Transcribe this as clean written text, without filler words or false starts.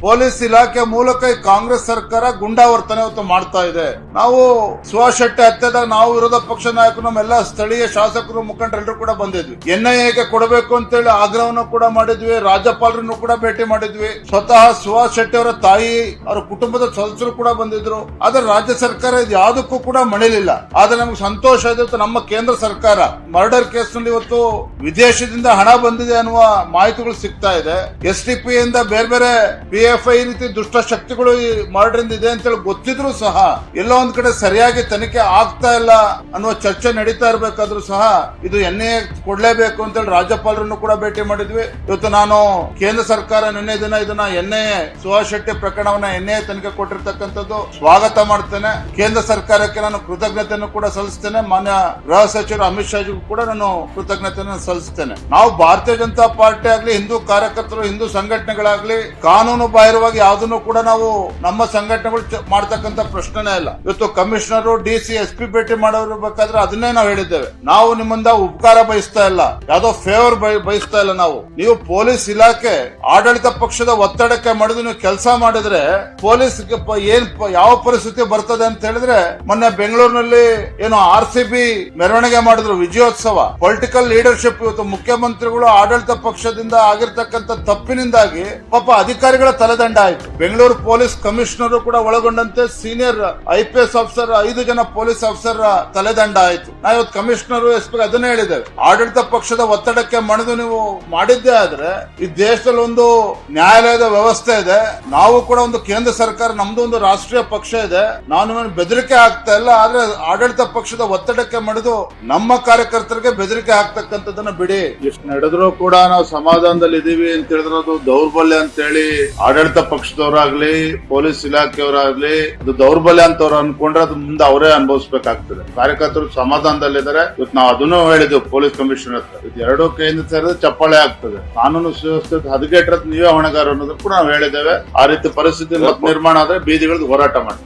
Police ಇಲಾಖೆ ಮೂಲಕ ಈ ಕಾಂಗ್ರೆಸ್ ಸರ್ಕಾರ ಗುಂಡಾವರ್ತನೆ ಇವತ್ತು ಮಾಡ್ತಾ ಇದೆ. ನಾವು ಸುಭಾಷ್ ಶೆಟ್ಟಿ ಹತ್ಯೆದಾಗ ನಾವು ವಿರೋಧ ಪಕ್ಷ ನಾಯಕರು ನಮ್ಮೆಲ್ಲ ಸ್ಥಳೀಯ ಶಾಸಕರು ಮುಖಂಡರೆಲ್ಲರೂ ಕೂಡ ಬಂದಿದ್ವಿ. NIAಗೆ ಕೊಡಬೇಕು ಅಂತೇಳಿ ಆಗ್ರಹವನ್ನು ಕೂಡ ಮಾಡಿದ್ವಿ. ರಾಜ್ಯಪಾಲರನ್ನು ಕೂಡ ಭೇಟಿ ಮಾಡಿದ್ವಿ. ಸ್ವತಃ ಸುಭಾಷ್ ಶೆಟ್ಟಿ ಅವರ ತಾಯಿ ಅವರ ಕುಟುಂಬದ ಸದಸ್ಯರು ಕೂಡ ಬಂದಿದ್ರು. ಆದ್ರೆ ರಾಜ್ಯ ಸರ್ಕಾರ ಇದು ಯಾವುದಕ್ಕೂ ಕೂಡ ಮಣಿಲಿಲ್ಲ. ಆದ್ರೆ ನಮ್ಗೆ ಸಂತೋಷ ಇದೆ, ನಮ್ಮ ಕೇಂದ್ರ ಸರ್ಕಾರ ಮರ್ಡರ್ ಕೇಸ್ ನಲ್ಲಿ ಇವತ್ತು ವಿದೇಶದಿಂದ ಹಣ ಬಂದಿದೆ ಅನ್ನುವ ಮಾಹಿತಿಗಳು ಸಿಗ್ತಾ ಇದೆ. SDP ಇಂದ ಬೇರೆ ಬೇರೆ PFI ರೀತಿ ದುಷ್ಟ ಶಕ್ತಿಗಳು ಈ ಮರ್ಡರ್ ಇದೆ ಅಂತೇಳಿ ಗೊತ್ತಿದ್ರು ಸಹ ಎಲ್ಲೋ ಒಂದ್ ಕಡೆ ಸರಿಯಾಗಿ ತನಿಖೆ ಆಗ್ತಾ ಇಲ್ಲ ಅನ್ನುವ ಚರ್ಚೆ ನಡೀತಾ ಇರಬೇಕಾದ್ರೂ ಸಹ ಇದು NIA ಕೊಡ್ಲೇಬೇಕು ಅಂತೇಳಿ ರಾಜ್ಯಪಾಲರನ್ನು ಕೂಡ ಭೇಟಿ ಮಾಡಿದ್ವಿ. ಇವತ್ತು ನಾನು ಕೇಂದ್ರ ಸರ್ಕಾರ ನಿನ್ನೆ ದಿನ ಇದನ್ನ NIA ಸುಭಾಷ್ ಶೆಟ್ಟಿ ಪ್ರಕರಣವನ್ನ NIA ತನಿಖೆ ಕೊಟ್ಟಿರ್ತಕ್ಕಂಥದ್ದು ಸ್ವಾಗತ ಮಾಡ್ತೇನೆ. ಕೇಂದ್ರ ಸರ್ಕಾರಕ್ಕೆ ನಾನು ಕೃತಜ್ಞತೆಯನ್ನು ಕೂಡ ಸಲ್ಲಿಸ್ತೇನೆ. ಮಾನ್ಯ ಗೃಹ ಸಚಿವರು ಅಮಿತ್ ಶಾಜಿಗೂ ಕೂಡ ನಾನು ಕೃತಜ್ಞತೆಯನ್ನು ಸಲ್ಲಿಸ್ತೇನೆ. ನಾವು ಭಾರತೀಯ ಜನತಾ ಪಾರ್ಟಿ ಆಗ್ಲಿ, ಹಿಂದೂ ಕಾರ್ಯಕರ್ತರು, ಹಿಂದೂ ಸಂಘಟನೆಗಳಾಗ್ಲಿ ಕಾನೂನು ಬಾಹಿರವಾಗಿ ಯಾವುದನ್ನು ಕೂಡ ನಾವು ನಮ್ಮ ಸಂಘಟನೆಗಳು ಮಾಡ್ತಕ್ಕಂಥ ಪ್ರಶ್ನೆನೇ ಇಲ್ಲ. ಇವತ್ತು ಕಮಿಷನರ್, DC, SP ಭೇಟಿ ಮಾಡಿರ್ಬೇಕಾದ್ರೆ ಅದನ್ನೇ ನಾವು ಹೇಳಿದ್ದೇವೆ. ನಾವು ನಿಮ್ಮಿಂದ ಉಪಕಾರ ಬಯಸ್ತಾ ಇಲ್ಲ, ಯಾವ್ದೋ ಫೇವರ್ ಬಯಸ್ತಾ ಇಲ್ಲ. ನೀವು ಪೊಲೀಸ್ ಇಲಾಖೆ ಆಡಳಿತ ಪಕ್ಷದ ಒತ್ತಡಕ್ಕೆ ಮಾಡಿದ್ರು ನೀವು ಕೆಲಸ ಮಾಡಿದ್ರೆ ಪೊಲೀಸ್ ಯಾವ ಪರಿಸ್ಥಿತಿ ಬರ್ತದೆ ಅಂತ ಹೇಳಿದ್ರೆ, ಮೊನ್ನೆ ಬೆಂಗಳೂರಿನಲ್ಲಿ ಏನು RCB ಮೆರವಣಿಗೆ ಮಾಡಿದ್ರು, ವಿಜಯೋತ್ಸವ. ಪೊಲಿಟಿಕಲ್ ಲೀಡರ್ಶಿಪ್ ಇವತ್ತು ಮುಖ್ಯಮಂತ್ರಿಗಳು ಆಡಳಿತ ಪಕ್ಷದಿಂದ ಆಗಿರ್ತಕ್ಕಂಥ ತಪ್ಪಿನಿಂದಾಗಿ ಪಾಪ ಅಧಿಕಾರಿಗಳ ತಲೆದಂಡ ಆಯ್ತು. ಬೆಂಗಳೂರು ಪೊಲೀಸ್ ಕಮಿಷನರ್ ಕೂಡ ಒಳಗೊಂಡಂತೆ ಸೀನಿಯರ್ IPS ಆಫೀಸರ್ 5 ಜನ ಪೊಲೀಸ್ ಆಫೀಸರ್ ತಲೆದಂಡ ಆಯ್ತು. ನಾವು ಇವತ್ತು ಕಮಿಷನರ್, SP ಅದನ್ನೇ ಹೇಳಿದ್ದೇವೆ. ಆಡಳಿತ ಪಕ್ಷದ ಒತ್ತಡಕ್ಕೆ ಮಣಿದು ನೀವು ಮಾಡಿದ್ದೇ ಆದ್ರೆ ಈ ದೇಶದಲ್ಲಿ ಒಂದು ನ್ಯಾಯಾಲಯದ ವ್ಯವಸ್ಥೆ ಇದೆ. ನಾವು ಕೂಡ ಒಂದು ಕೇಂದ್ರ ಸರ್ಕಾರ, ನಮ್ದು ಒಂದು ರಾಷ್ಟ್ರೀಯ ಪಕ್ಷ ಇದೆ. ನಾನು ಬೆದರಿಕೆ ಆಗ್ತಾ ಇಲ್ಲ, ಆದ್ರೆ ಆಡಳಿತ ಪಕ್ಷದ ಒತ್ತಡಕ್ಕೆ ಮಣಿದು ನಮ್ಮ ಕಾರ್ಯಕರ್ತರಿಗೆ ಬೆದರಿಕೆ ಹಾಕ್ತಕ್ಕಂಥದ್ದನ್ನ ಬಿಡಿ. ಎಷ್ಟು ನಡೆದ್ರು ಕೂಡ ನಾವು ಸಮಾಧಾನದಲ್ಲಿ ಇದೀವಿ ಅಂತ ಹೇಳಿದ್ರೆ ಅದು ದೌರ್ಬಲ್ಯ ಅಂತ ಹೇಳಿ ಆಡಳಿತ ಪಕ್ಷದವರಾಗ್ಲಿ ಪೊಲೀಸ್ ಇಲಾಖೆಯವರಾಗ್ಲಿ ಅದು ದೌರ್ಬಲ್ಯ ಅಂತ ಅವ್ರು ಅನ್ಕೊಂಡ್ರೆ ಅದು ಮುಂದೆ ಅವರೇ ಅನುಭವಿಸಬೇಕಾಗ್ತದೆ. ಕಾರ್ಯಕರ್ತರು ಸಮಾಧಾನದಲ್ಲಿದ್ದಾರೆ. ಇವತ್ತು ನಾವು ಅದನ್ನು ಹೇಳಿದ್ವಿ ಪೊಲೀಸ್ ಕಮಿಷನರ್ ಹತ್ರ. ಇದು ಎರಡೂ ಕೈಯಿಂದ ಸೇರಿದ್ರೆ ಚಪ್ಪಾಳೆ ಆಗ್ತದೆ. ಕಾನೂನು ಸುವ್ಯವಸ್ಥೆ ಹದಗೆಟ್ರ ನೀವೇ ಹೊಣೆಗಾರ ಅನ್ನೋದು ಕೂಡ ನಾವು ಹೇಳಿದ್ದೇವೆ. ಆ ರೀತಿ ಪರಿಸ್ಥಿತಿ ನಿರ್ಮಾಣ ಆದ್ರೆ ಬೀದಿಗಳಿಗೆ ಹೋರಾಟ ಮಾಡಿ.